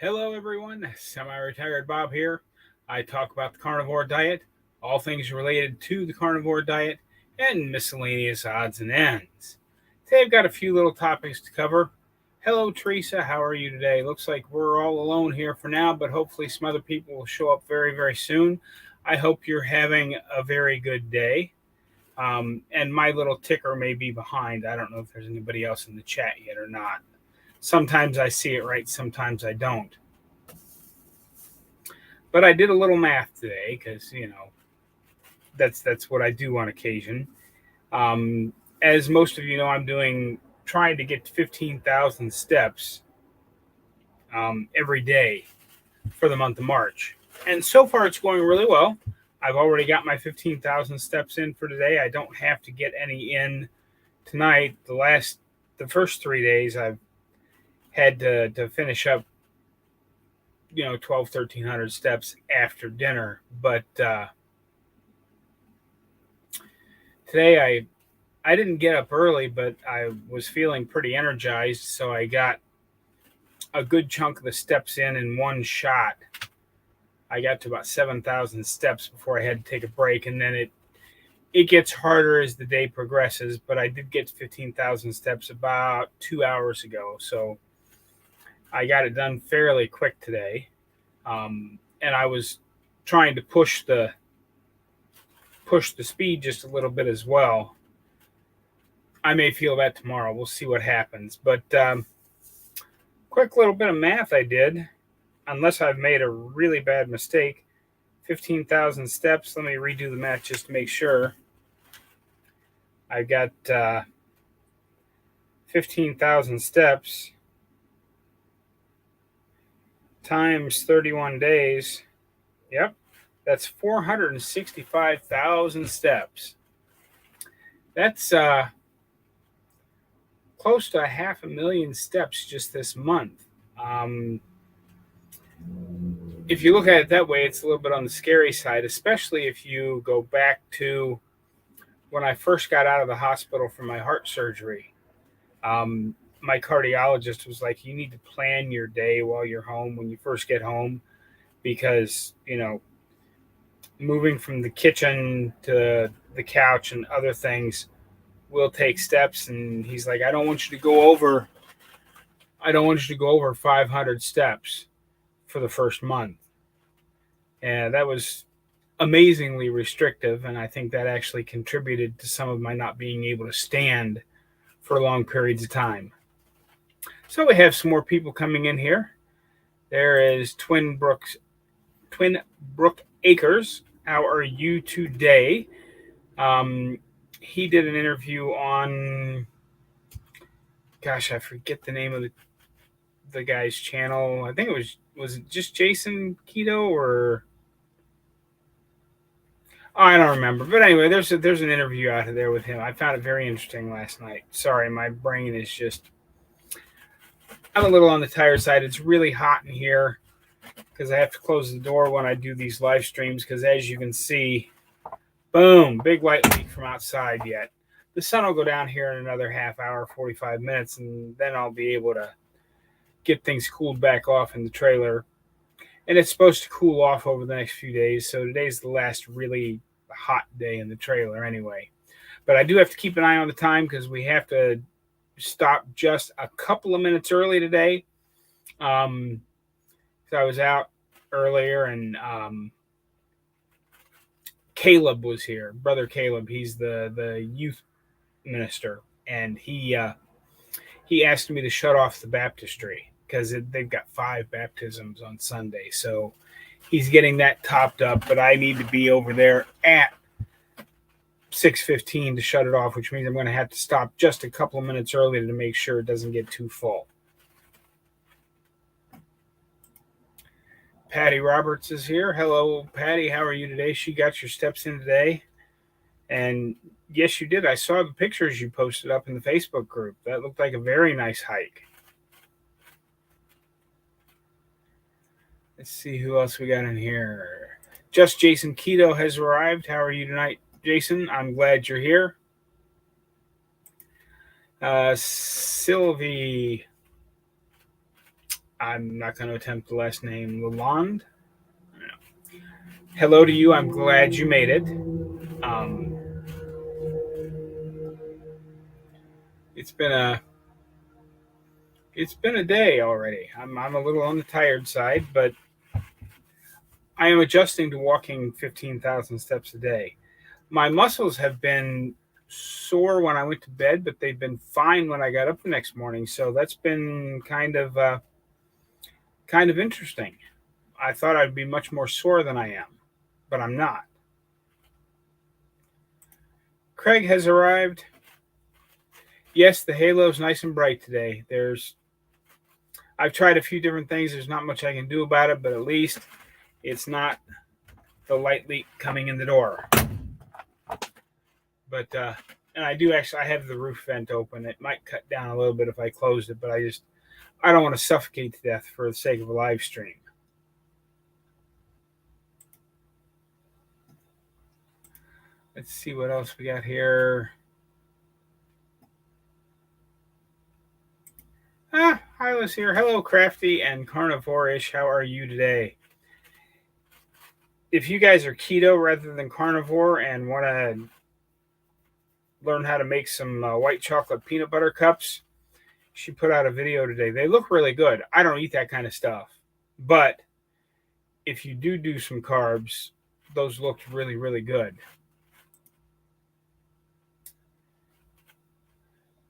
Hello, everyone. Semi-retired Bob here. I talk about the carnivore diet, all things related to the carnivore diet, and miscellaneous odds and ends. Today, I've got a few little topics to cover. Hello, Teresa. How are you today? Looks like we're all alone here for now, but hopefully, some other people will show up very, very soon. I hope you're having a very good day. And my little ticker may be behind. I don't know if there's anybody else in the chat yet or not. Sometimes I see it right, sometimes I don't. But I did a little math today because that's what I do on occasion. Um, as most of you know, I'm trying to get 15,000 steps every day for the month of March, and so far it's going really well. I've already got my 15,000 steps in for today. I don't have to get any in tonight. The first 3 days I've had to finish up 1,300 steps after dinner, but today I didn't get up early, but I was feeling pretty energized, so I got a good chunk of the steps in one shot. I got to about 7,000 steps before I had to take a break, and then it gets harder as the day progresses, but I did get to 15,000 steps about 2 hours ago, so I got it done fairly quick today. And I was trying to push the speed just a little bit as well. I may feel that tomorrow. We'll see what happens. But quick little bit of math I did, unless I've made a really bad mistake. 15,000 steps. Let me redo the math just to make sure. I got 15,000 steps times 31 days. Yep, that's 465,000 steps. That's close to 500,000 steps just this month. If you look at it that way, it's a little bit on the scary side, especially if you go back to when I first got out of the hospital from my heart surgery. My cardiologist was like, you need to plan your day while you're home when you first get home, because moving from the kitchen to the couch and other things will take steps. And he's like, I don't want you to go over 500 steps for the first month. And that was amazingly restrictive, and I think that actually contributed to some of my not being able to stand for long periods of time. So we have some more people coming in here. There is Twin Brook Acres. How are you today? He did an interview on, gosh, I forget the name of the guy's channel. I think it was it just Jason Keto, or I don't remember. But anyway, there's an interview out of there with him. I found it very interesting last night. Sorry, my brain is just, I'm a little on the tired side. It's really hot in here because I have to close the door when I do these live streams, because as you can see, boom, big light leak from outside yet. The sun will go down here in another half hour, 45 minutes, and then I'll be able to get things cooled back off in the trailer. And it's supposed to cool off over the next few days, so today's the last really hot day in the trailer anyway. But I do have to keep an eye on the time because we have to stop just a couple of minutes early today. So I was out earlier, and Caleb was here. Brother Caleb, he's the youth minister, and he asked me to shut off the baptistry because they've got 5 baptisms on Sunday. So he's getting that topped up, but I need to be over there at 6:15 to shut it off, which means I'm going to have to stop just a couple of minutes earlier to make sure it doesn't get too full. Patty Roberts is here. Hello, Patty. How are you today? She got your steps in today. And yes, you did. I saw the pictures you posted up in the Facebook group. That looked like a very nice hike. Let's see who else we got in here. Just Jason Keto has arrived. How are you tonight, Jason? I'm glad you're here. Sylvie I'm not going to attempt the last name. Lalonde. Hello to you. I'm glad you made it. Um, it's been a day already. I'm a little on the tired side, but I am adjusting to walking 15,000 steps a day. My muscles have been sore when I went to bed, but they've been fine when I got up the next morning. So that's been kind of interesting. I thought I'd be much more sore than I am, but I'm not. Craig has arrived. Yes, the halo's nice and bright today. I've tried a few different things. There's not much I can do about it, but at least it's not the light leak coming in the door. But and I have the roof vent open. It might cut down a little bit if I closed it, but I don't want to suffocate to death for the sake of a live stream. Let's see what else we got here. Hyla's here. Hello, Crafty and Carnivore-ish. How are you today? If you guys are keto rather than carnivore and want to learn how to make some white chocolate peanut butter cups, she put out a video today. They look really good. I don't eat that kind of stuff. But if you do some carbs, those look really, really good.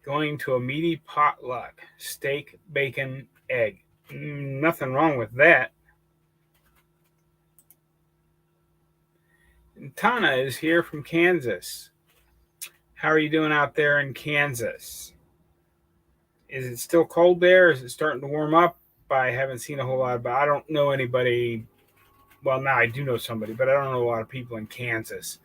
Going to a meaty potluck. Steak, bacon, egg. Nothing wrong with that. And Tana is here from Kansas. How are you doing out there in Kansas? Is it still cold there? Is it starting to warm up? I haven't seen a whole lot about. I don't know anybody. Well, now I do know somebody, but I don't know a lot of people in Kansas.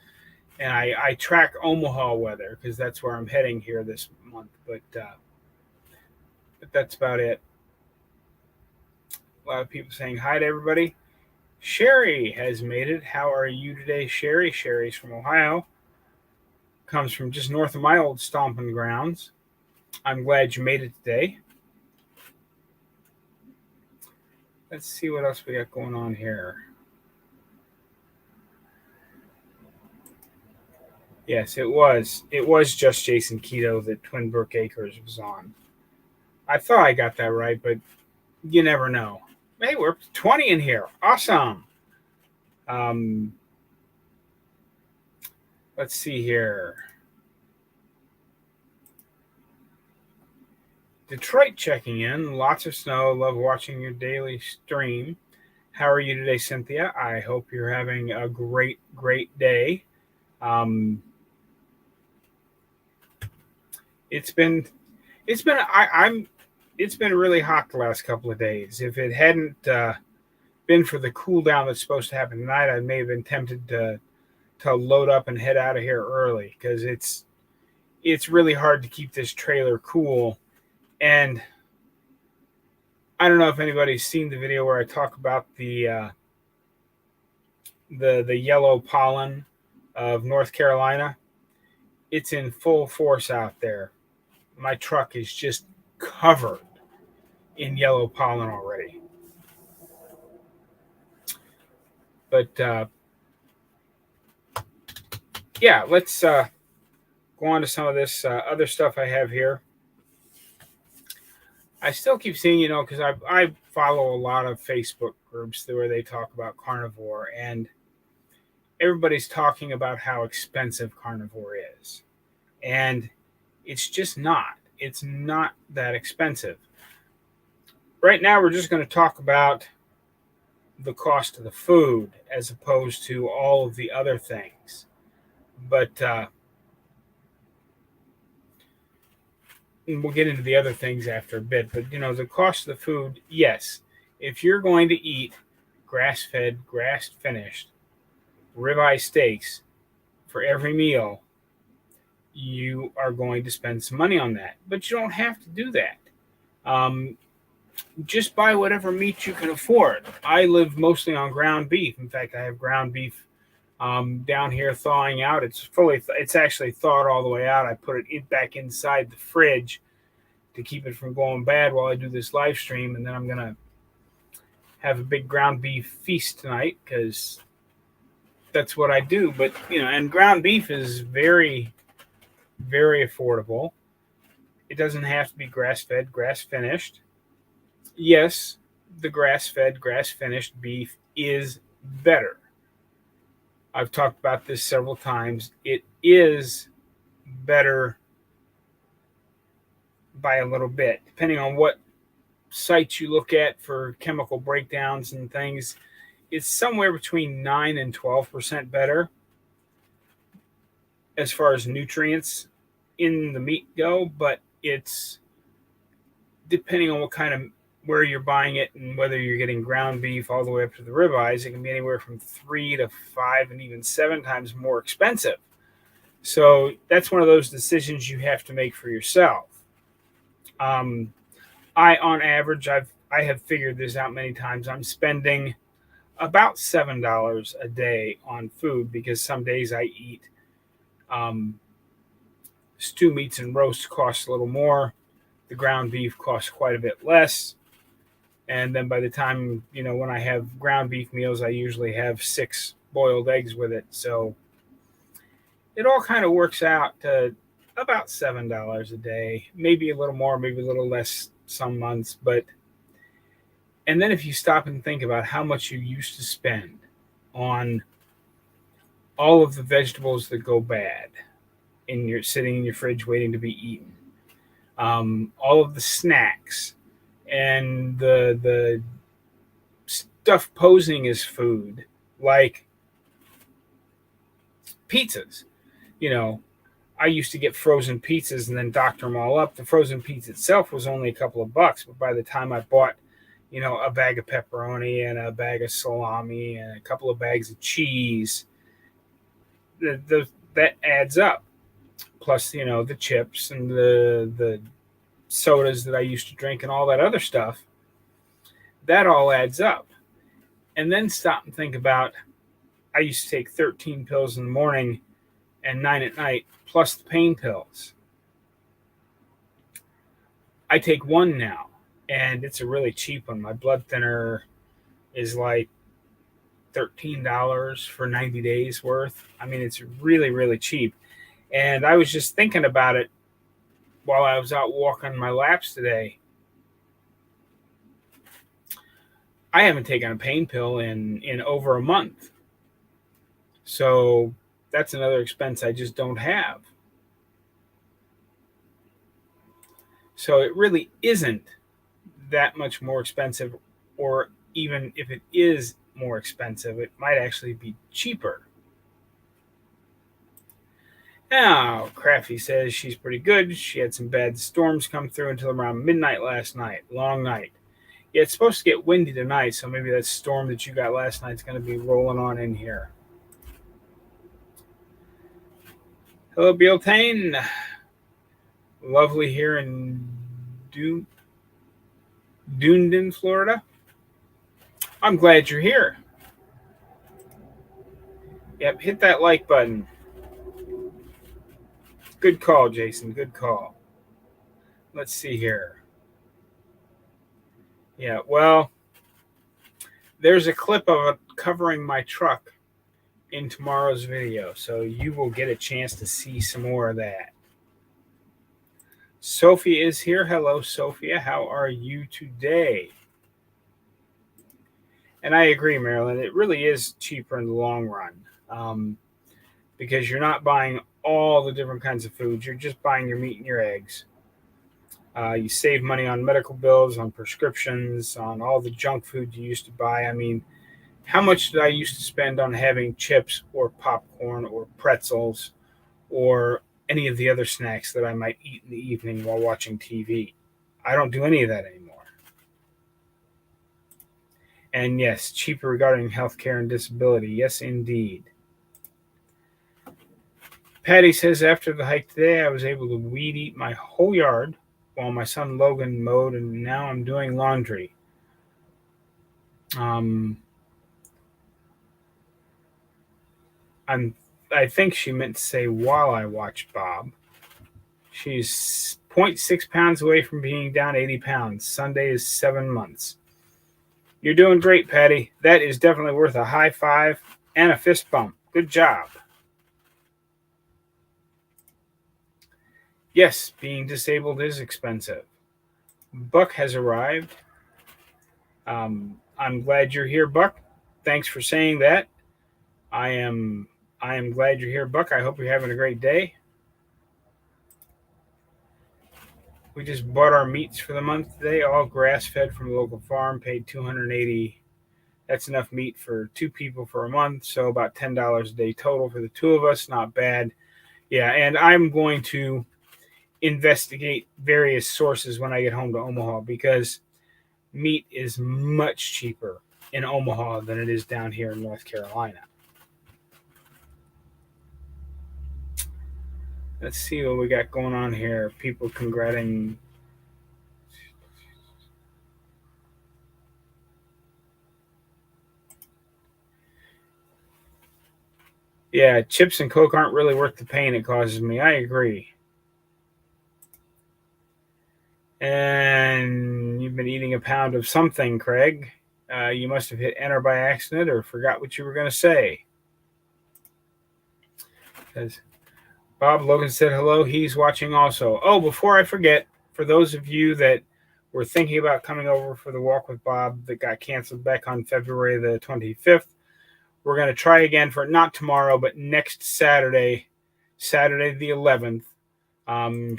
And I track Omaha weather because that's where I'm heading here this month. But that's about it. A lot of people saying hi to everybody. Sherry has made it. How are you today, Sherry? Sherry's from Ohio. Comes from just north of my old stomping grounds. I'm glad you made it today. Let's see what else we got going on here. Yes, it was. It was just Jason Keto that Twin Brook Acres was on. I thought I got that right, but you never know. Hey, we're 20 in here. Awesome. Let's see here. Detroit checking in. Lots of snow. Love watching your daily stream. How are you today, Cynthia? I hope you're having a great, great day. It's been really hot the last couple of days. If it hadn't been for the cool down that's supposed to happen tonight, I may have been tempted to load up and head out of here early because it's really hard to keep this trailer cool. And I don't know if anybody's seen the video where I talk about the yellow pollen of North Carolina. It's in full force out there. My truck is just covered in yellow pollen already. But yeah, let's go on to some of this other stuff I have here. I still keep seeing, because I follow a lot of Facebook groups where they talk about carnivore, and everybody's talking about how expensive carnivore is. And it's just not. It's not that expensive. Right now, we're just going to talk about the cost of the food as opposed to all of the other things. But we'll get into the other things after a bit. But, the cost of the food, yes. If you're going to eat grass-fed, grass-finished ribeye steaks for every meal, you are going to spend some money on that. But you don't have to do that. Just buy whatever meat you can afford. I live mostly on ground beef. In fact, I have ground beef down here thawing out. It's actually thawed all the way out. I put it back inside the fridge to keep it from going bad while I do this live stream, and then I'm gonna have a big ground beef feast tonight because that's what I do. But, and ground beef is very, very affordable. It doesn't have to be grass-fed, grass-finished. Yes, the grass-fed, grass-finished beef is better. I've talked about this several times. It is better by a little bit, depending on what sites you look at for chemical breakdowns and things. It's somewhere between 9 and 12% better as far as nutrients in the meat go, but it's depending on what kind of where you're buying it and whether you're getting ground beef all the way up to the ribeyes. It can be anywhere from 3 to 5 and even 7 times more expensive. So that's one of those decisions you have to make for yourself. On average, I have figured this out many times. I'm spending about $7 a day on food because some days I eat stew meats and roast costs a little more. The ground beef costs quite a bit less. And then by the time, when I have ground beef meals, I usually have 6 boiled eggs with it. So it all kind of works out to about $7 a day, maybe a little more, maybe a little less some months. And then if you stop and think about how much you used to spend on all of the vegetables that go bad sitting in your fridge waiting to be eaten, all of the snacks and the stuff posing as food, like pizzas. I used to get frozen pizzas and then doctor them all up. The frozen pizza itself was only a couple of bucks, but by the time I bought, a bag of pepperoni and a bag of salami and a couple of bags of cheese, that adds up. Plus, the chips and the sodas that I used to drink and all that other stuff, that all adds up. And then stop and think about, I used to take 13 pills in the morning and 9 at night, plus the pain pills. I take 1 now, and it's a really cheap one. My blood thinner is like $13 for 90 days worth. I mean, it's really, really cheap. And I was just thinking about it while I was out walking my laps today. I haven't taken a pain pill in over a month. So that's another expense I just don't have. So it really isn't that much more expensive, or even if it is more expensive, it might actually be cheaper. Now, Crafty says she's pretty good. She had some bad storms come through until around midnight last night. Long night. Yeah, it's supposed to get windy tonight, so maybe that storm that you got last night is going to be rolling on in here. Hello, Bealtane. Lovely here in Dunedin, Florida. I'm glad you're here. Yep, hit that like button. Good call, Jason. Good call. Let's see here. Yeah, well, there's a clip of it covering my truck in tomorrow's video, so you will get a chance to see some more of that. Sophia is here. Hello, Sophia. How are you today? And I agree, Marilyn. It really is cheaper in the long run because you're not buying all the different kinds of foods. You're just buying your meat and your eggs. You save money on medical bills, on prescriptions, on all the junk food you used to buy. I mean, how much did I used to spend on having chips or popcorn or pretzels or any of the other snacks that I might eat in the evening while watching TV? I don't do any of that anymore. And yes, cheaper regarding healthcare and disability. Yes, indeed. Patty says, after the hike today, I was able to weed eat my whole yard while my son Logan mowed, and now I'm doing laundry. I think she meant to say while I watch Bob. She's 0.6 pounds away from being down 80 pounds. Sunday is 7 months. You're doing great, Patty. That is definitely worth a high five and a fist bump. Good job. Yes, being disabled is expensive. Buck has arrived. I'm glad you're here, Buck. Thanks for saying that. I am I am glad you're here, Buck. I hope you're having a great day. We just bought our meats for the month today, all grass fed from a local farm, paid 280. That's enough meat for two people for a month, so about $10 a day total for the two of us. Not bad. Yeah, and I'm going to investigate various sources when I get home to Omaha because meat is much cheaper in Omaha than it is down here in North Carolina. Let's see what we got going on here. People congratulating. Yeah, chips and Coke aren't really worth the pain it causes me. I agree. And you've been eating a pound of something, Craig. You must have hit enter by accident or forgot what you were going to say. Because Bob Logan said hello. He's watching also. Oh, before I forget, for those of you that were thinking about coming over for the walk with Bob that got canceled back on February the 25th, we're going to try again for not tomorrow, but next Saturday, Saturday the 11th.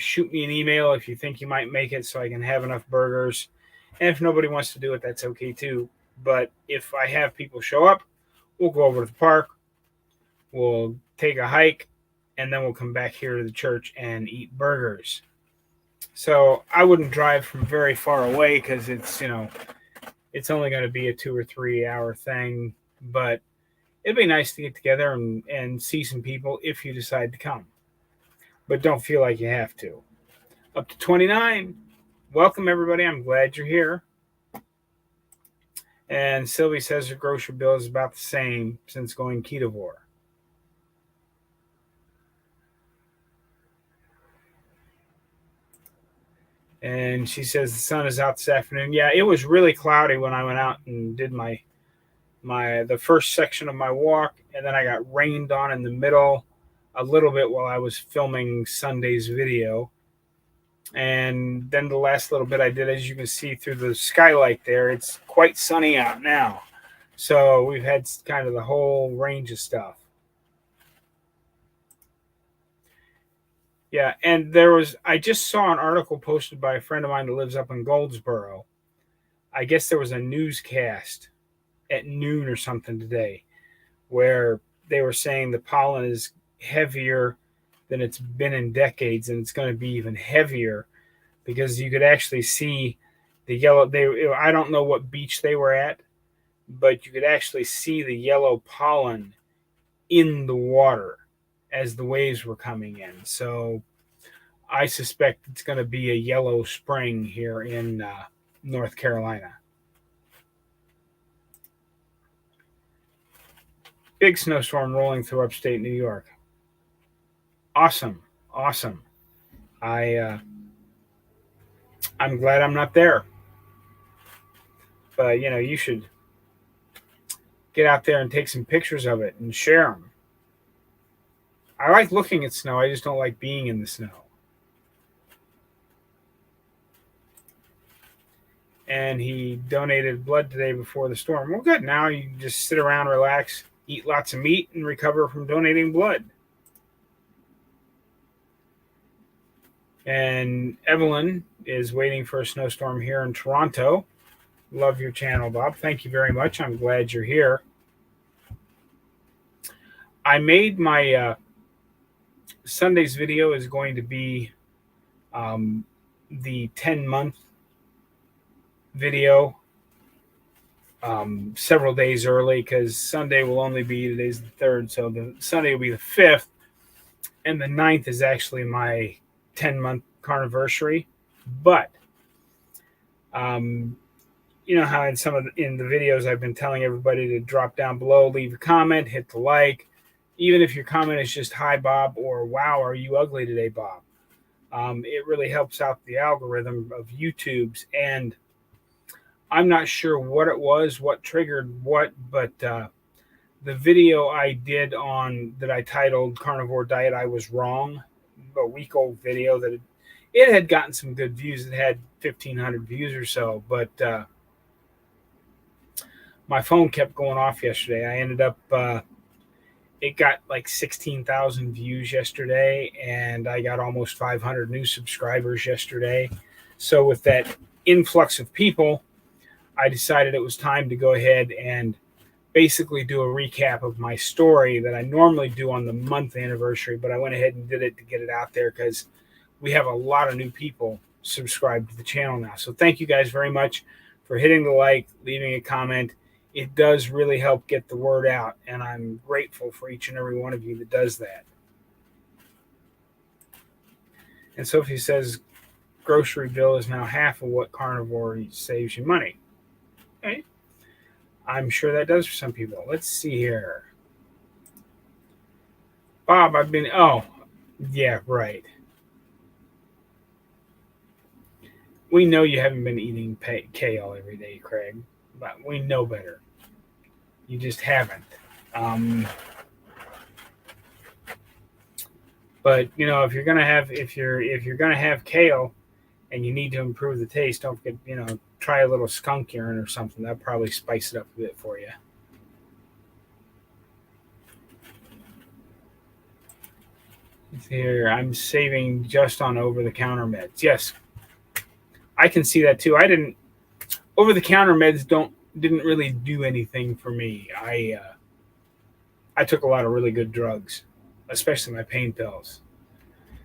Shoot me an email if you think you might make it so I can have enough burgers. And if nobody wants to do it, that's okay too. But if I have people show up, we'll go over to the park, we'll take a hike, and then we'll come back here to the church and eat burgers. So I wouldn't drive from very far away because it's only going to be a 2 or 3 hour thing. But it'd be nice to get together and see some people if you decide to come. But don't feel like you have to. Up to 29. Welcome, everybody. I'm glad you're here. And Sylvie says her grocery bill is about the same since going Carnivore. And she says the sun is out this afternoon. Yeah, it was really cloudy when I went out and did the first section of my walk, and then I got rained on in the middle a little bit while I was filming Sunday's video. And then the last little bit I did, as you can see through the skylight there, it's quite sunny out now. So we've had kind of the whole range of stuff. Yeah, and I just saw an article posted by a friend of mine that lives up in Goldsboro. I guess there was a newscast at noon or something today where they were saying the pollen is heavier than it's been in decades, and it's going to be even heavier because you could actually see the yellow. I don't know what beach they were at, but you could actually see the yellow pollen in the water as the waves were coming in. So I suspect it's going to be a yellow spring here in North Carolina. Big snowstorm rolling through upstate New York. Awesome. I'm glad I'm not there. But you should get out there and take some pictures of it and share them. I like looking at snow. I just don't like being in the snow. And he donated blood today before the storm. Well, good. Now you can just sit around, relax, eat lots of meat, and recover from donating blood. And Evelyn is waiting for a snowstorm here in Toronto. Love your channel, Bob. Thank you very much. I'm glad you're here. I made my Sunday's video is going to be the 10-month video several days early because Sunday will only be, today's the 3rd, so the Sunday will be the 5th, and the 9th is actually my 10-month carniversary. But you know how in the videos I've been telling everybody to drop down below, leave a comment, hit the like, even if your comment is just hi Bob or wow, are you ugly today, Bob. It really helps out the algorithm of YouTube's. And I'm not sure what it was, what triggered what, but the video I did on that I titled Carnivore Diet, I was wrong. A week old video that it had gotten some good views. It had 1,500 views or so, but my phone kept going off yesterday. I ended up, it got like 16,000 views yesterday, and I got almost 500 new subscribers yesterday. So, with that influx of people, I decided it was time to go ahead and basically do a recap of my story that I normally do on the month anniversary, but I went ahead and did it to get it out there because we have a lot of new people subscribed to the channel now. So thank you guys very much for hitting the like, leaving a comment. It does really help get the word out, and I'm grateful for each and every one of you that does that. And Sophie says grocery bill is now half of what Carnivore saves you money. Okay. I'm sure that does for some people. Let's see here. Bob, yeah, right. We know you haven't been eating kale every day, Craig, but we know better. You just haven't. But if you're gonna have kale, and you need to improve the taste, don't forget try a little skunk urine or something. That'll probably spice it up a bit for you. Here, I'm saving just on over-the-counter meds. Yes, I can see that too. I didn't over-the-counter meds didn't really do anything for me. I took a lot of really good drugs, especially my pain pills.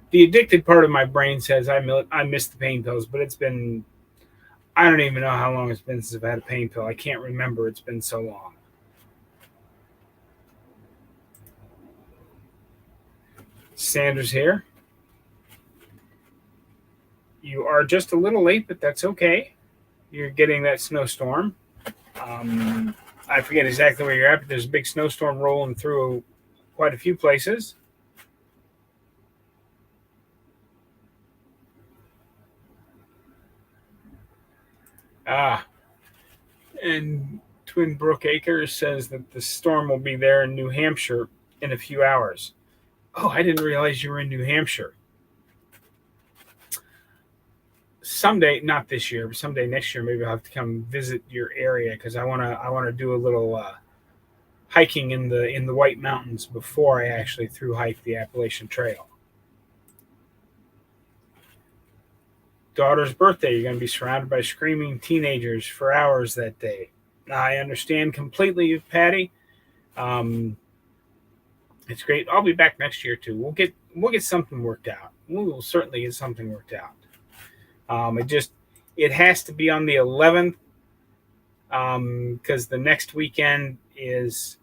The addicted part of my brain says I miss the pain pills, but I don't even know how long it's been since I've had a pain pill. I can't remember. It's been so long. Sanders here. You are just a little late, but that's okay. You're getting that snowstorm. I forget exactly where you're at, but there's a big snowstorm rolling through quite a few places. And Twin Brook Acres says that the storm will be there in New Hampshire in a few hours. Oh, I didn't realize you were in New Hampshire. Someday, not this year, but someday next year, maybe I'll have to come visit your area because I wanna do a little hiking in the White Mountains before I actually through hike the Appalachian Trail. Daughter's birthday, you're going to be surrounded by screaming teenagers for hours that day. I understand completely, Patty. It's great. I'll be back next year too. We'll get something worked out. We will certainly get something worked out. It has to be on the 11th because the next weekend is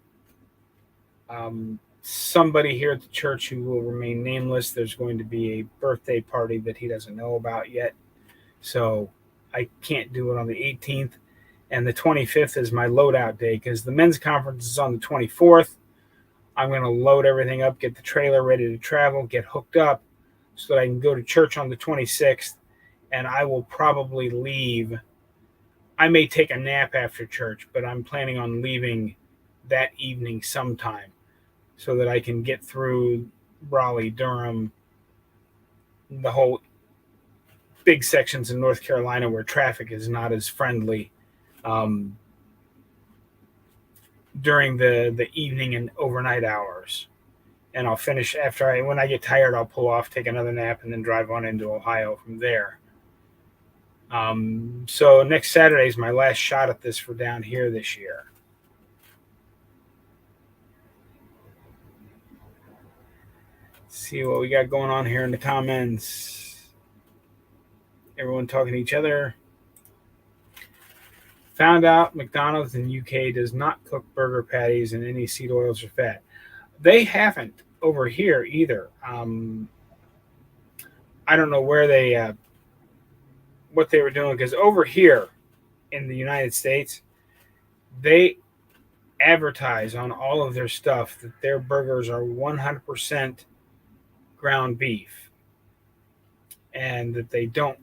somebody here at the church who will remain nameless. There's going to be a birthday party that he doesn't know about yet. So I can't do it on the 18th. And the 25th is my loadout day because the men's conference is on the 24th. I'm going to load everything up, get the trailer ready to travel, get hooked up so that I can go to church on the 26th. And I will probably leave. I may take a nap after church, but I'm planning on leaving that evening sometime so that I can get through Raleigh, Durham, the whole big sections in North Carolina where traffic is not as friendly during the evening and overnight hours. And I'll finish when I get tired, I'll pull off, take another nap, and then drive on into Ohio from there. So next Saturday is my last shot at this for down here this year. See what we got going on here in the comments. Everyone talking to each other. Found out McDonald's in UK does not cook burger patties in any seed oils or fat. They haven't over here either. I don't know where what they were doing because over here in the United States, they advertise on all of their stuff that their burgers are 100% ground beef and that they don't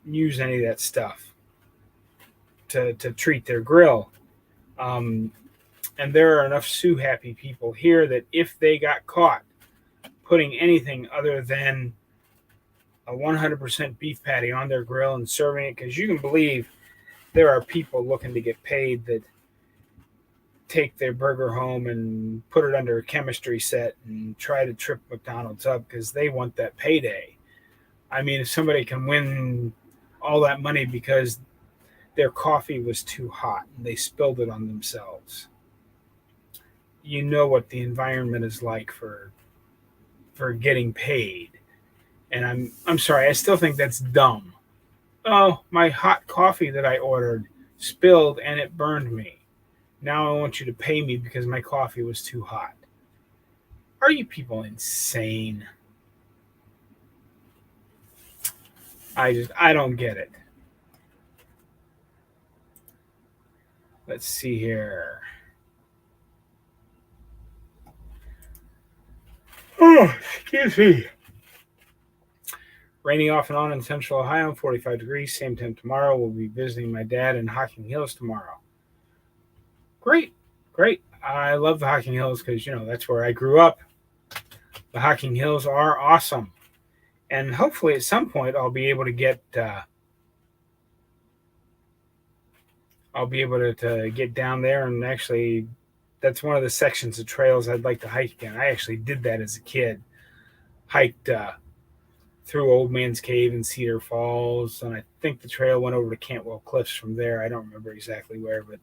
use any of that stuff to treat their grill. Um, and there are enough Sioux happy people here that if they got caught putting anything other than a 100% beef patty on their grill and serving it, because you can believe there are people looking to get paid that take their burger home and put it under a chemistry set and try to trip McDonald's up because they want that payday. I mean, if somebody can win all that money because their coffee was too hot and they spilled it on themselves, you know what the environment is like for getting paid. And I'm sorry, I still think that's dumb. Oh, my hot coffee that I ordered spilled and it burned me. Now I want you to pay me because my coffee was too hot. Are you people insane? I don't get it. Let's see here. Oh, excuse me. Raining off and on in central Ohio, 45 degrees, same time tomorrow. We'll be visiting my dad in Hocking Hills tomorrow. Great, great. I love the Hocking Hills because, that's where I grew up. The Hocking Hills are awesome. And hopefully at some point I'll be able to get get down there, and actually that's one of the sections of trails I'd like to hike again. I actually did that as a kid. Hiked through Old Man's Cave and Cedar Falls, and I think the trail went over to Cantwell Cliffs from there. I don't remember exactly where, but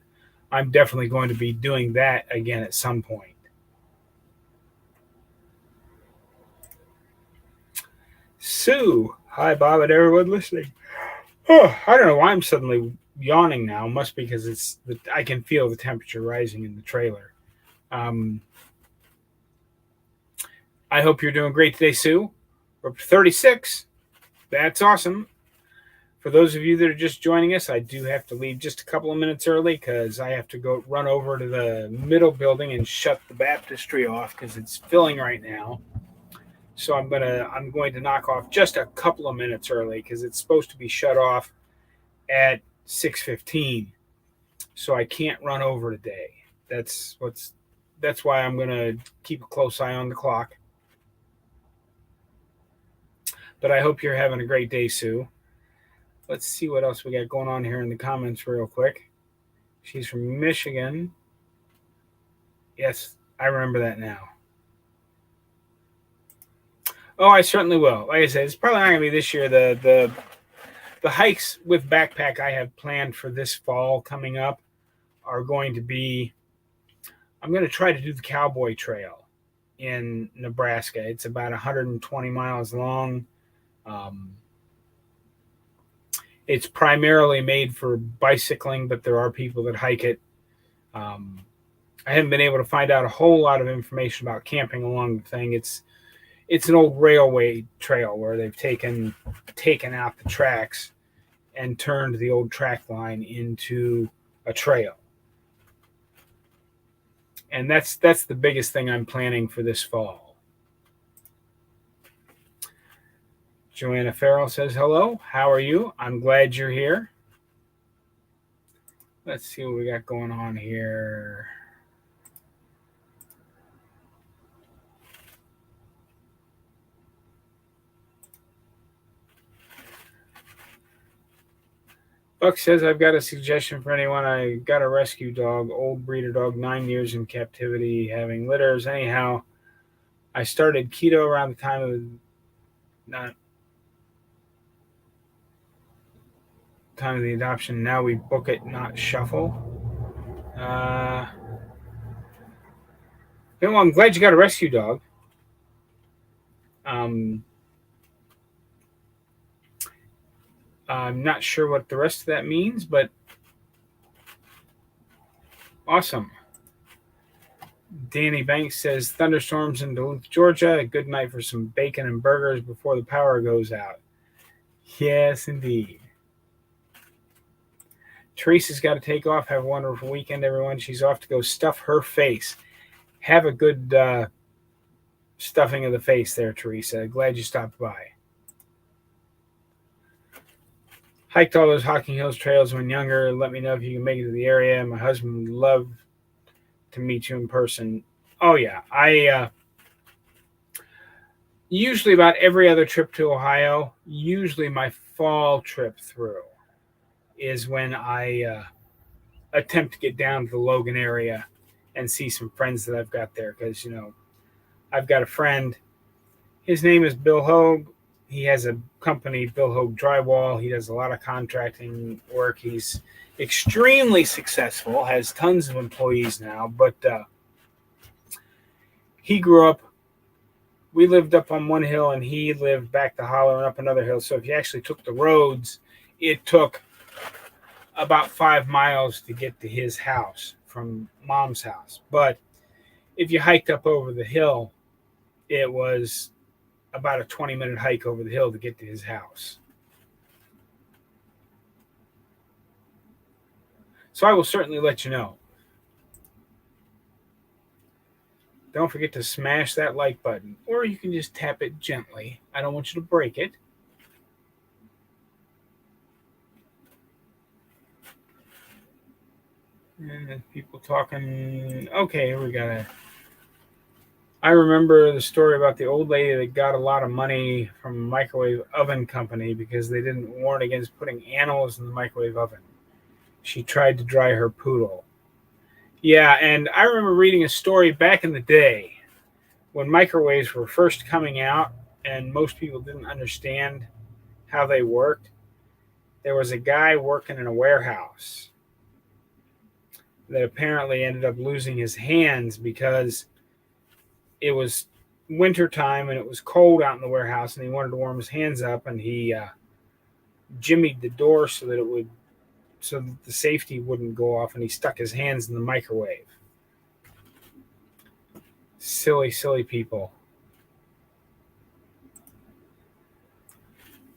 I'm definitely going to be doing that again at some point. Sue, hi Bob and everyone listening. Oh, I don't know why I'm suddenly yawning now. Must be because I can feel the temperature rising in the trailer. I hope you're doing great today, Sue. We're up to 36. That's awesome. For those of you that are just joining us, I do have to leave just a couple of minutes early because I have to run over to the middle building and shut the baptistry off because it's filling right now. So I'm going to knock off just a couple of minutes early because it's supposed to be shut off at 6:15. So I can't run over today. That's why I'm going to keep a close eye on the clock. But I hope you're having a great day, Sue. Let's see what else we got going on here in the comments real quick. She's from Michigan. Yes, I remember that now. Oh, I certainly will. Like I said, it's probably not going to be this year. The hikes with backpack I have planned for this fall coming up are going to be, I'm going to try to do the Cowboy Trail in Nebraska. It's about 120 miles long. It's primarily made for bicycling, but there are people that hike it. I haven't been able to find out a whole lot of information about camping along the thing. It's an old railway trail where they've taken out the tracks and turned the old track line into a trail. And that's the biggest thing I'm planning for this fall. Joanna Farrell says, hello, how are you? I'm glad you're here. Let's see what we got going on here. Buck says, I've got a suggestion for anyone. I got a rescue dog, old breeder dog, 9 years in captivity, having litters. Anyhow, I started keto around the time of the adoption. Now we book it, not shuffle. Well, I'm glad you got a rescue dog. I'm not sure what the rest of that means, but awesome. Danny Banks says, thunderstorms in Duluth, Georgia. A good night for some bacon and burgers before the power goes out. Yes, indeed. Teresa's got to take off. Have a wonderful weekend, everyone. She's off to go stuff her face. Have a good stuffing of the face there, Teresa. Glad you stopped by. Hiked all those Hocking Hills trails when younger. Let me know if you can make it to the area. My husband would love to meet you in person. Oh yeah, I usually about every other trip to Ohio. Usually my fall trip through is when I attempt to get down to the Logan area and see some friends that I've got there because I've got a friend. His name is Bill Hogue. He has a company, Bill Hogue Drywall. He does a lot of contracting work. He's extremely successful, has tons of employees now, but he grew up. We lived up on one hill, and he lived back the hollow and up another hill. So if you actually took the roads, it took about 5 miles to get to his house from Mom's house. But if you hiked up over the hill, it was about a 20-minute hike over the hill to get to his house. So I will certainly let you know. Don't forget to smash that like button, or you can just tap it gently. I don't want you to break it. And people talking. Okay, we got a. I remember the story about the old lady that got a lot of money from a microwave oven company because they didn't warn against putting animals in the microwave oven. She tried to dry her poodle. Yeah, and I remember reading a story back in the day when microwaves were first coming out and most people didn't understand how they worked. There was a guy working in a warehouse that apparently ended up losing his hands because it was winter time and it was cold out in the warehouse and he wanted to warm his hands up and he jimmied the door so that the safety wouldn't go off and he stuck his hands in the microwave. Silly people.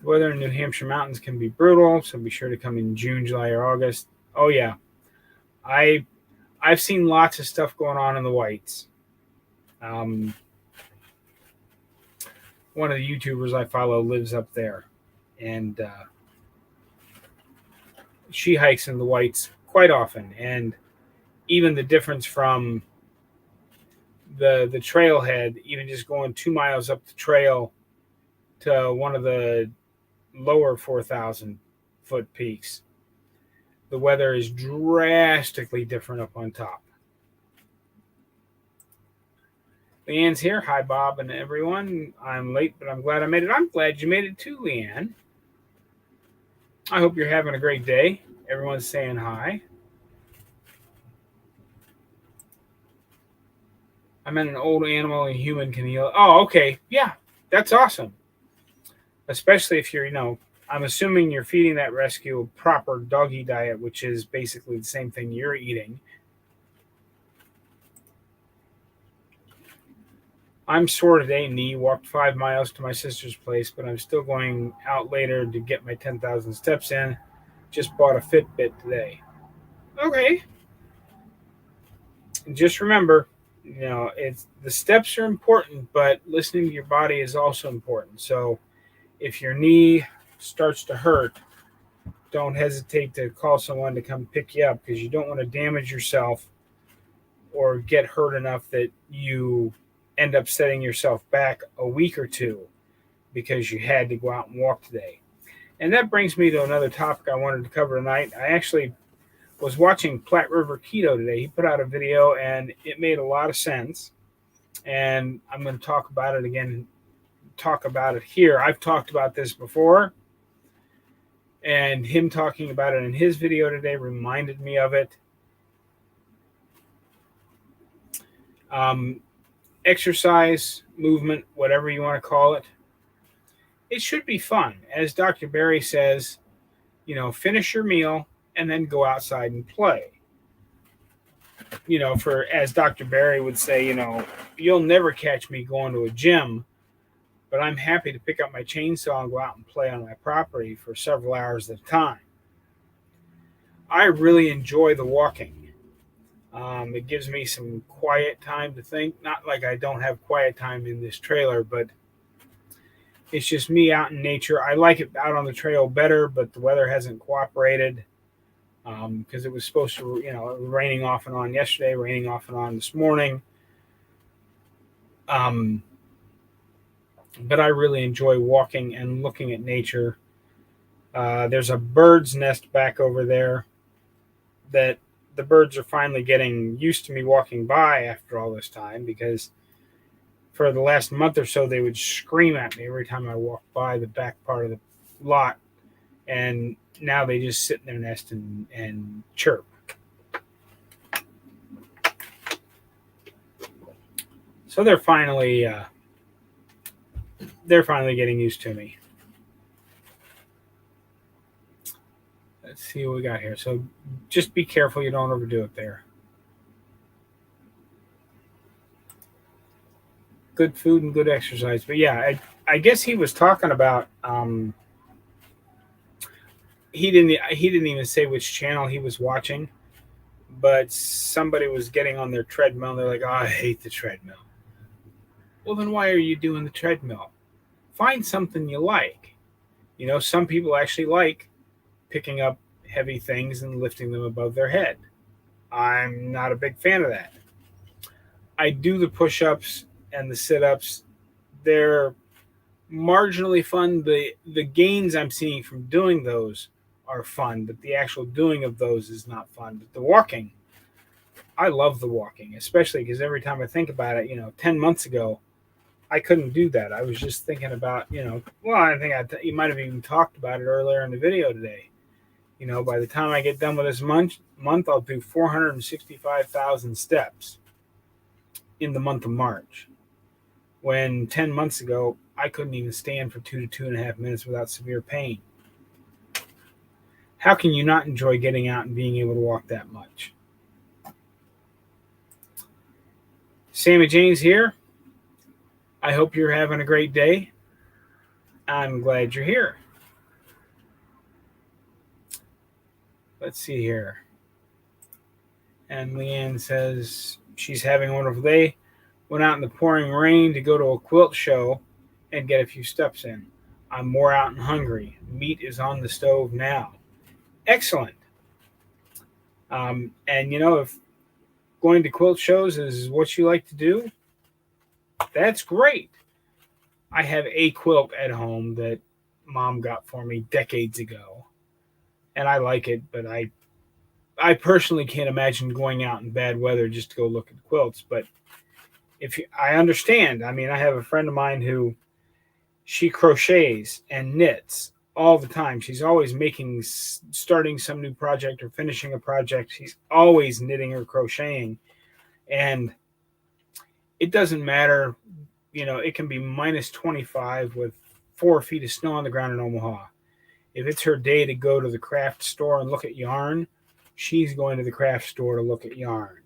The weather in New Hampshire mountains can be brutal, so be sure to come in June, July, or August. Oh yeah, I've seen lots of stuff going on in the Whites. One of the YouTubers I follow lives up there, and she hikes in the Whites quite often. And even the difference from the trailhead, even just going 2 miles up the trail to one of the lower 4,000 foot peaks, the weather is drastically different up on top. Leanne's here. Hi, Bob and everyone. I'm late, but I'm glad I made it. I'm glad you made it too, Leanne. I hope you're having a great day. Everyone's saying hi. I meant an old animal and human can heal. Oh, okay. Yeah, that's awesome. Especially if you're, I'm assuming you're feeding that rescue a proper doggy diet, which is basically the same thing you're eating. I'm sore today, knee. Walked 5 miles to my sister's place, but I'm still going out later to get my 10,000 steps in. Just bought a Fitbit today. Okay. Just remember, it's the steps are important, but listening to your body is also important. So if your knee starts to hurt, don't hesitate to call someone to come pick you up because you don't want to damage yourself or get hurt enough that you end up setting yourself back a week or two because you had to go out and walk today. And that brings me to another topic I wanted to cover tonight. I actually was watching Platte River Keto today. He put out a video and it made a lot of sense. And I'm going to talk about it again, talk about it here. I've talked about this before. And him talking about it in his video today reminded me of it. Exercise, movement, whatever you want to call it, it should be fun. As Dr. Barry says, finish your meal and then go outside and play. As Dr. Barry would say, you'll never catch me going to a gym, but I'm happy to pick up my chainsaw and go out and play on my property for several hours at a time. I really enjoy the walking. It gives me some quiet time to think. Not like I don't have quiet time in this trailer, but It's just me out in nature. I like it out on the trail better, but the weather hasn't cooperated because it was supposed to, raining off and on yesterday, raining off and on this morning. Um, but I really enjoy walking and looking at nature. There's a bird's nest back over there that the birds are finally getting used to me walking by after all this time because for the last month or so they would scream at me every time I walked by the back part of the lot, and now they just sit in their nest and chirp. So they're finally getting used to me. Let's see what we got here. So just be careful you don't overdo it there. Good food and good exercise. But yeah, I guess he was talking about he didn't even say which channel he was watching, but somebody was getting on their treadmill and they're like, "Oh, I hate the treadmill." Well, then why are you doing the treadmill? Find something you like. Some people actually like picking up heavy things and lifting them above their head. I'm not a big fan of that. I do the push-ups and the sit-ups. They're marginally fun. The gains I'm seeing from doing those are fun, but the actual doing of those is not fun. But the walking, I love the walking, especially because every time I think about it, 10 months ago, I couldn't do that. I was just thinking about, well, I think you might have even talked about it earlier in the video today. By the time I get done with this month I'll do 465,000 steps in the month of March. When 10 months ago, I couldn't even stand for 2 to 2.5 minutes without severe pain. How can you not enjoy getting out and being able to walk that much? Sammy James here. I hope you're having a great day. I'm glad you're here. Let's see here. And Leanne says she's having a wonderful day. Went out in the pouring rain to go to a quilt show and get a few steps in. I'm more out and hungry. Meat is on the stove now. Excellent. And if going to quilt shows is what you like to do, that's great. I have a quilt at home that Mom got for me decades ago, and I like it, but I personally can't imagine going out in bad weather just to go look at quilts. But I understand. I mean, I have a friend of mine who she crochets and knits all the time. She's always starting some new project or finishing a project. She's always knitting or crocheting, and it doesn't matter. It can be minus 25 with 4 feet of snow on the ground in Omaha. If it's her day to go to the craft store and look at yarn, she's going to the craft store to look at yarn.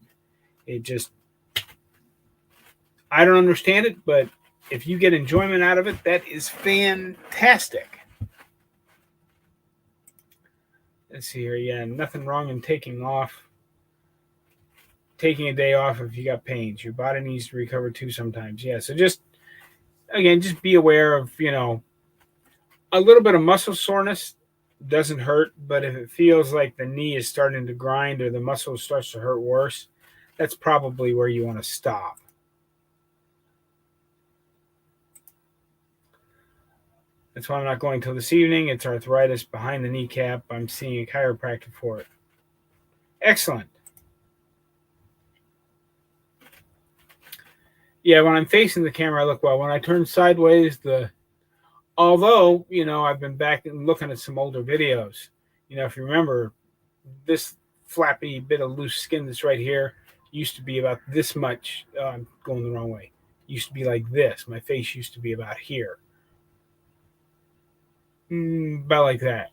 I don't understand it, but if you get enjoyment out of it, that is fantastic. Let's see here. Yeah, nothing wrong in taking a day off if you got pains. Your body needs to recover too sometimes. Yeah, so just be aware of, a little bit of muscle soreness doesn't hurt, but if it feels like the knee is starting to grind or the muscle starts to hurt worse, that's probably where you want to stop. That's why I'm not going till this evening. It's arthritis behind the kneecap. I'm seeing a chiropractor for it. Excellent. Yeah, when I'm facing the camera, I look well. When I turn sideways, although, I've been back and looking at some older videos. If you remember, this flappy bit of loose skin that's right here used to be about this much. I'm going the wrong way. Used to be like this. My face used to be about here. About like that.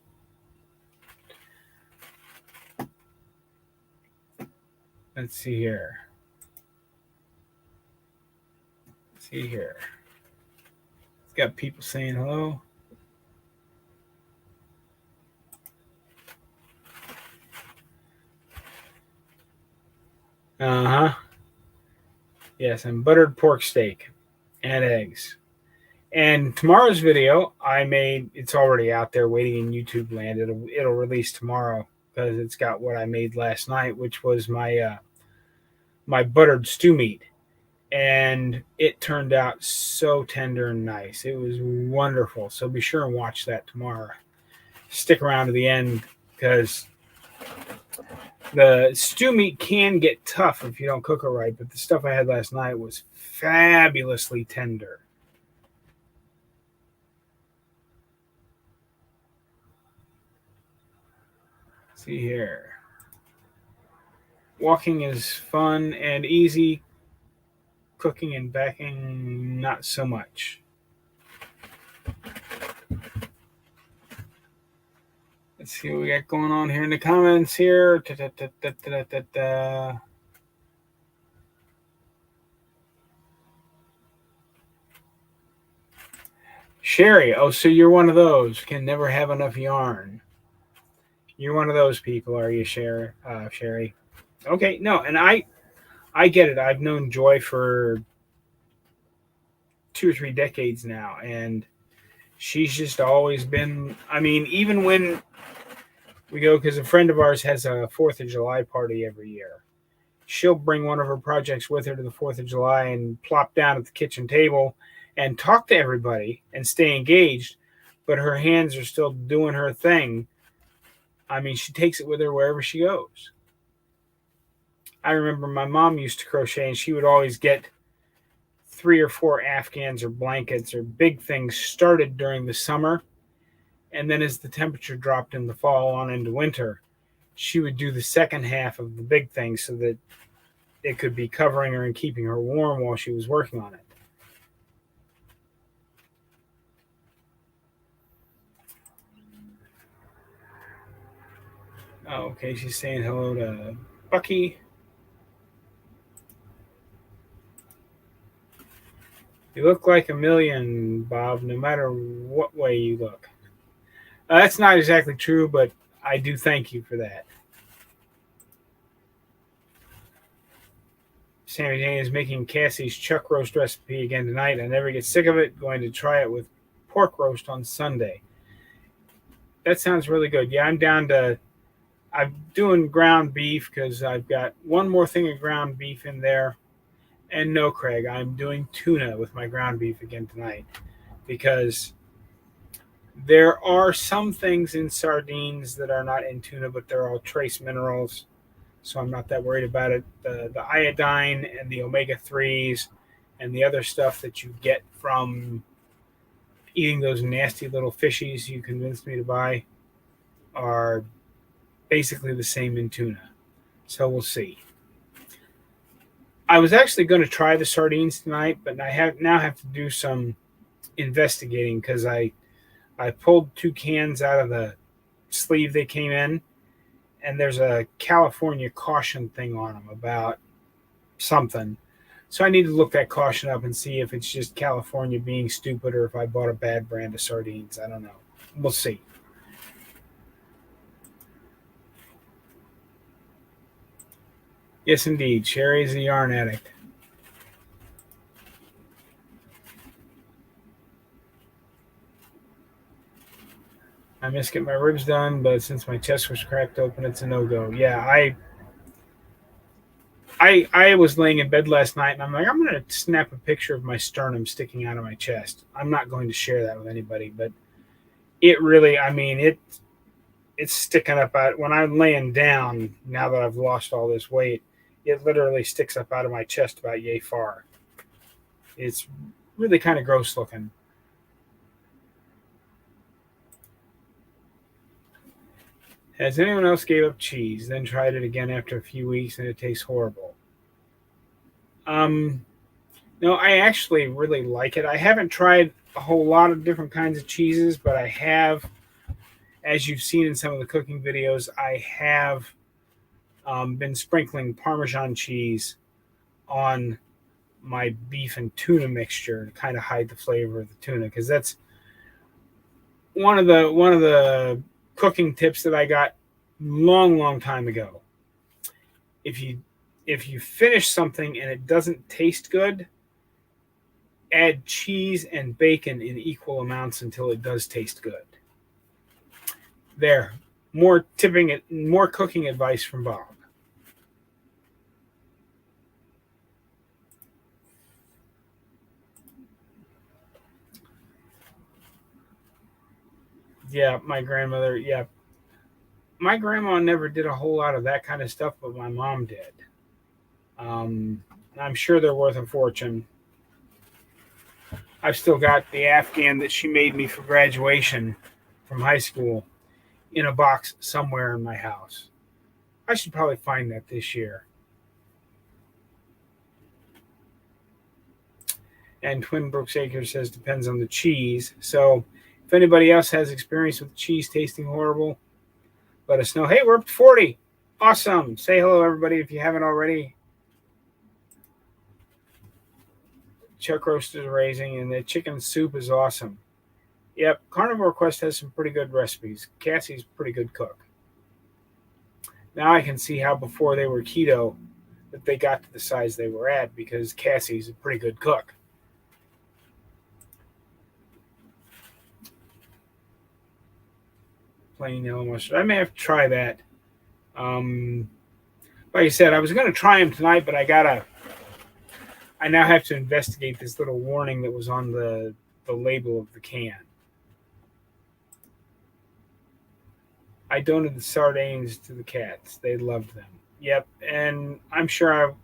Let's see here. It's got people saying hello. Uh-huh. Yes, and buttered pork steak and eggs. And tomorrow's video I made, it's already out there waiting in YouTube land. It'll release tomorrow because it's got what I made last night, which was my buttered stew meat. And it turned out so tender and nice. It was wonderful. So be sure and watch that tomorrow. Stick around to the end because the stew meat can get tough if you don't cook it right, but the stuff I had last night was fabulously tender. Let's see here. Walking is fun and easy. Cooking and baking, not so much. Let's see what we got going on here in the comments here. Sherry, oh, so you're one of those. Can never have enough yarn. You're one of those people, are you, Sherry? Sherry. Okay, no, and I get it. I've known Joy for 2 or 3 decades now, and she's just always been. I mean, even when we go, because a friend of ours has a 4th of July party every year, she'll bring one of her projects with her to the 4th of July and plop down at the kitchen table and talk to everybody and stay engaged, but her hands are still doing her thing. I mean, she takes it with her wherever she goes. I remember my mom used to crochet, and she would always get 3 or 4 Afghans or blankets or big things started during the summer. And then as the temperature dropped in the fall on into winter, she would do the second half of the big thing so that it could be covering her and keeping her warm while she was working on it. Oh, okay, she's saying hello to Bucky. You look like a million, Bob, no matter what way you look. That's not exactly true, but I do thank you for that. Sammy Jane is making Cassie's chuck roast recipe again tonight. I never get sick of it. Going to try it with pork roast on Sunday. That sounds really good. Yeah, I'm down to. I'm doing ground beef because I've got one more thing of ground beef in there. And no, Craig, I'm doing tuna with my ground beef again tonight because there are some things in sardines that are not in tuna, but they're all trace minerals. So I'm not that worried about it. The iodine and the omega-3s and the other stuff that you get from eating those nasty little fishies you convinced me to buy are basically the same in tuna. So we'll see. I was actually going to try the sardines tonight, but I now have to do some investigating because I pulled 2 cans out of the sleeve they came in, and there's a California caution thing on them about something. So I need to look that caution up and see if it's just California being stupid or if I bought a bad brand of sardines. I don't know. We'll see. Yes, indeed. Sherry's a yarn addict. I miss getting my ribs done, but since my chest was cracked open, it's a no-go. Yeah, I was laying in bed last night, and I'm like, I'm going to snap a picture of my sternum sticking out of my chest. I'm not going to share that with anybody, but it really, I mean, it's sticking up out. When I'm laying down, now that I've lost all this weight, it literally sticks up out of my chest about yay far. It's really kind of gross looking. Has anyone else gave up cheese, then tried it again after a few weeks and it tastes horrible? No, I actually really like it. I haven't tried a whole lot of different kinds of cheeses, but I have, as you've seen in some of the cooking videos, I have been sprinkling Parmesan cheese on my beef and tuna mixture to kind of hide the flavor of the tuna, because that's one of the cooking tips that I got long time ago. If you finish something and it doesn't taste good, add cheese and bacon in equal amounts until it does taste good. There, more cooking advice from Bob. Yeah, my grandmother. Yeah, my grandma never did a whole lot of that kind of stuff, but my mom did. Um, I'm sure they're worth a fortune. I've still got the Afghan that she made me for graduation from high school in a box somewhere in my house. I should probably find that this year. And Twin Brooks Acres says depends on the cheese. So if anybody else has experience with cheese tasting horrible, let us know. Hey, we're up to 40. Awesome. Say hello, everybody, if you haven't already. Chuck roast is raising, and the chicken soup is awesome. Yep, Carnivore Quest has some pretty good recipes. Cassie's a pretty good cook. Now I can see how before they were keto that they got to the size they were at because Cassie's a pretty good cook. Plain yellow mustard. I may have to try that. Like I said, I was going to try them tonight, but I now have to investigate this little warning that was on the label of the can. I donated the sardines to the cats. They loved them. Yep, and I'm sure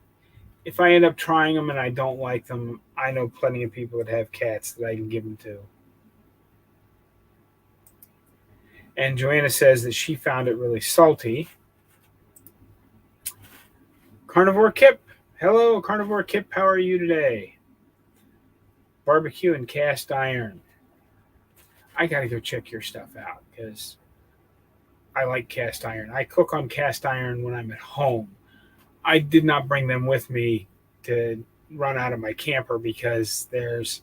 if I end up trying them and I don't like them, I know plenty of people that have cats that I can give them to. And Joanna says that she found it really salty. Carnivore Kip. Hello, Carnivore Kip. How are you today? Barbecue and cast iron. I got to go check your stuff out because I like cast iron. I cook on cast iron when I'm at home. I did not bring them with me to run out of my camper because there's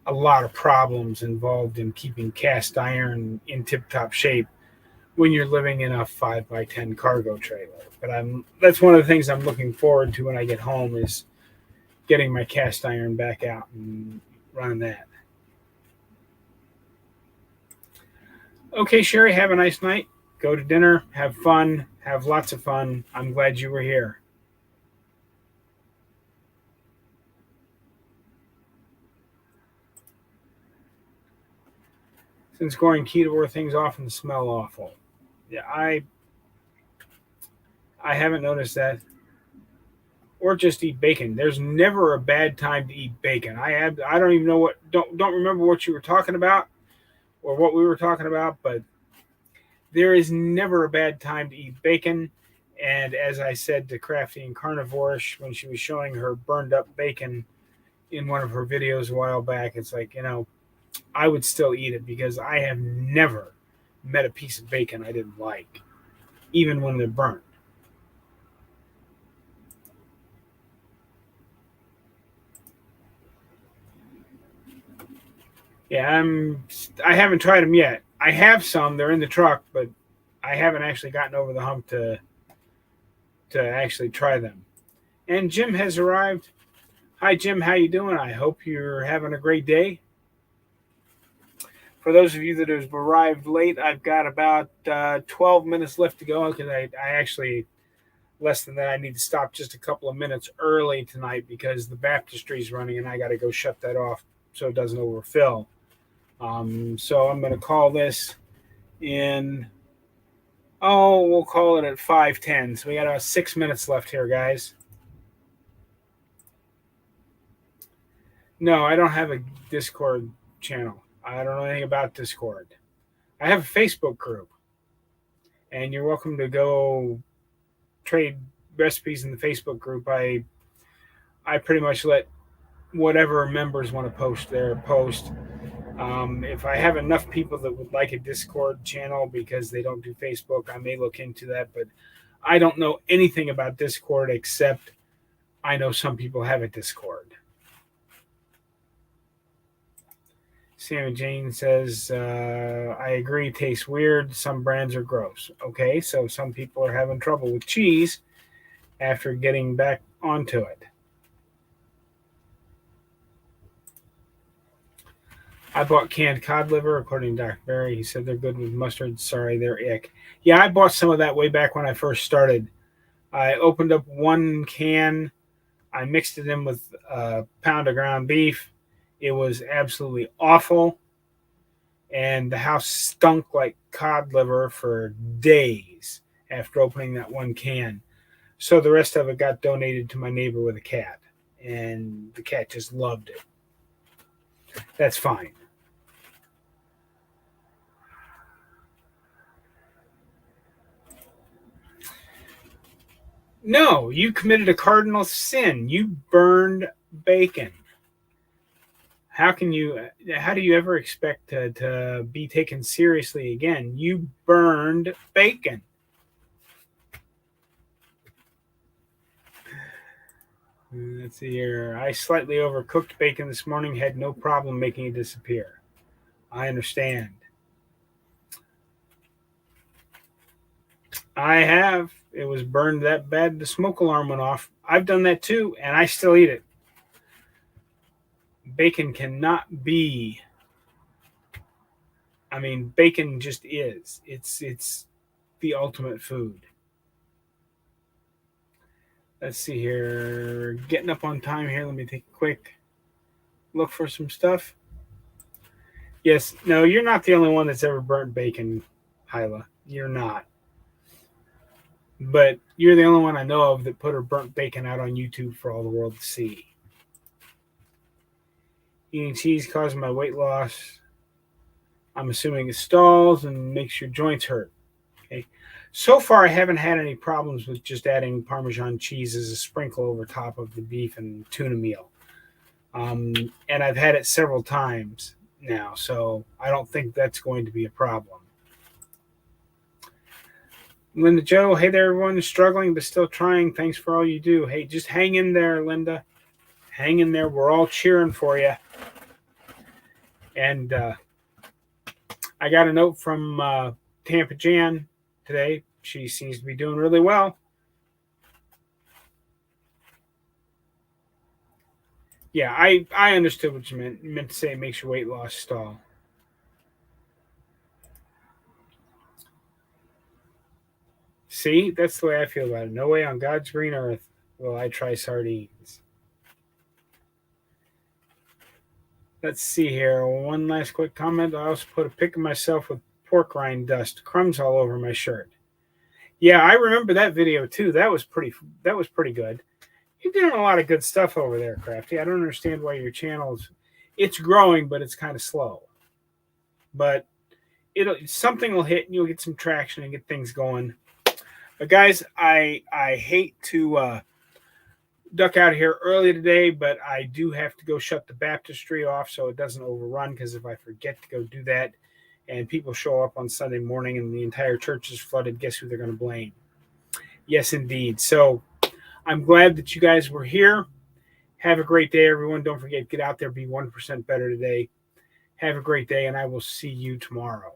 a lot of problems involved in keeping cast iron in tip-top shape when you're living in a 5x10 cargo trailer. But that's one of the things I'm looking forward to when I get home is getting my cast iron back out and running that. Okay, Sherry, have a nice night. Go to dinner, have fun, have lots of fun. I'm glad you were here. Since going keto, things often smell awful. Yeah, I haven't noticed that. Or just eat bacon. There's never a bad time to eat bacon. I don't even know don't remember what you were talking about or what we were talking about, but there is never a bad time to eat bacon. And as I said to Crafty and Carnivore when she was showing her burned up bacon in one of her videos a while back, it's like, I would still eat it because I have never met a piece of bacon I didn't like, even when they're burnt. Yeah, I haven't tried them yet. I have some. They're in the truck, but I haven't actually gotten over the hump to actually try them. And Jim has arrived. Hi, Jim. How you doing? I hope you're having a great day. For those of you that have arrived late, I've got about 12 minutes left to go because I actually, less than that, I need to stop just a couple of minutes early tonight because the baptistry is running and I got to go shut that off so it doesn't overfill. So I'm going to call this in, we'll call it at 5:10. So we got about 6 minutes left here, guys. No, I don't have a Discord channel. I don't know anything about Discord. I have a Facebook group, and you're welcome to go trade recipes in the Facebook group. I pretty much let whatever members want to post there post. If I have enough people that would like a Discord channel because they don't do Facebook, I may look into that. But I don't know anything about Discord except I know some people have a Discord. Sammy Jane says, I agree, tastes weird. Some brands are gross. Okay, so some people are having trouble with cheese after getting back onto it. I bought canned cod liver, according to Dr. Barry. He said they're good with mustard. Sorry, they're ick. Yeah, I bought some of that way back when I first started. I opened up one can. I mixed it in with a pound of ground beef. It was absolutely awful. And the house stunk like cod liver for days after opening that one can. So the rest of it got donated to my neighbor with a cat. And the cat just loved it. That's fine. No, you committed a cardinal sin. You burned bacon. How do you ever expect to be taken seriously again? You burned bacon. Let's see here. I slightly overcooked bacon this morning, had no problem making it disappear. I understand. I have. It was burned that bad the smoke alarm went off. I've done that too, and I still eat it. Bacon cannot be. I mean, bacon just is. It's the ultimate food. Let's see here. Getting up on time here. Let me take a quick look for some stuff. Yes, no, you're not the only one that's ever burnt bacon, Hyla. You're not. But you're the only one I know of that put her burnt bacon out on YouTube for all the world to see. Eating cheese causes my weight loss. I'm assuming it stalls and makes your joints hurt. Okay. So far, I haven't had any problems with just adding Parmesan cheese as a sprinkle over top of the beef and tuna meal. And I've had it several times now, so I don't think that's going to be a problem. Linda Joe, hey there, everyone. Struggling but still trying. Thanks for all you do. Hey, just hang in there, Linda. Hang in there. We're all cheering for you. And I got a note from Tampa Jan today. She seems to be doing really well. Yeah, I understood what you meant. You meant to say it makes your weight loss stall. See, that's the way I feel about it. No way on God's green earth will I try sardines. Let's see here. One last quick comment. I also put a pic of myself with pork rind dust, crumbs all over my shirt. Yeah, I remember that video too. That was pretty good. You're doing a lot of good stuff over there, Crafty. I don't understand why your channel's it's growing, but it's kind of slow. But something will hit and you'll get some traction and get things going. But guys, I hate to duck out of here early today, but I do have to go shut the baptistry off so it doesn't overrun, because if I forget to go do that and people show up on Sunday morning and the entire church is flooded, guess who they're going to blame? Yes, indeed. So I'm glad that you guys were here. Have a great day, everyone. Don't forget, get out there, be 1% better today. Have a great day, and I will see you tomorrow.